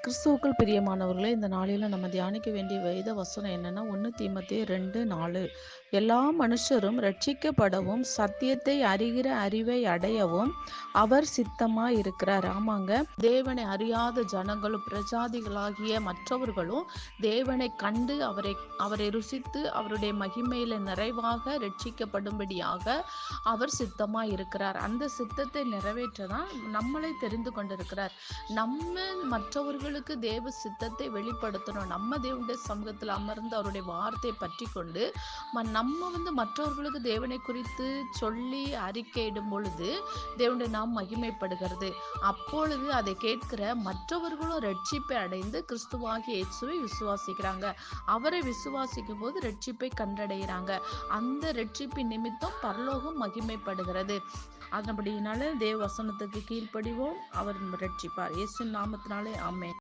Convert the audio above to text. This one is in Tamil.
கிறிஸ்துவுக்குள் பிரியமானவர்களே, இந்த நாளில நம்ம தியானிக்க வேண்டிய வேத வசனம் என்னன்னா, 1 தீமோத்தேயு 2:4. எல்லா மனுஷரும் ரட்சிக்கப்படவும், சத்தியத்தை அறிகிற அறிவை அடையவும் அவர் சித்தமாயிருக்கிறார். ஆமாங்க, தேவனை அறியாத ஜனங்களும் பிரஜாதிகளாகிய மற்றவர்களும் தேவனை கண்டு அவரை அவரை ருசித்து அவருடைய மகிமையில நிறைவாக ரட்சிக்கப்படும்படியாக அவர் சித்தமாயிருக்கிறார். அந்த சித்தத்தை நிறைவேற்றதான் நம்மளை தெரிந்து கொண்டிருக்கிறார். நம்ம மற்றவர்களுக்கு தேவ சித்தத்தை வெளிப்படுத்தணும். நம்ம தேவனுடைய சமூகத்தில் அமர்ந்து அவருடைய வார்த்தையை பற்றி கொண்டு நம்ம மற்றவர்களுக்கு தேவனை குறித்து சொல்லி அறிக்கையிடும் பொழுது தேவனுடைய நாம் மகிமைப்படுகிறது. அப்பொழுது அதை கேட்கிற மற்றவர்களும் ரட்சிப்பை அடைந்து கிறிஸ்துவாகிய இயேசுவை விசுவாசிக்கிறாங்க. அவரை விசுவாசிக்கும் போது ரட்சிப்பை கண்டடைகிறாங்க. அந்த ரட்சிப்பின் நிமித்தம் பரலோகம் மகிமைப்படுகிறது. அதன்படியினால தேவ வசனத்துக்கு கீழ்ப்படிவோம், அவர் ரட்சிப்பார். இயேசு நாமத்தினாலே ஆமென்.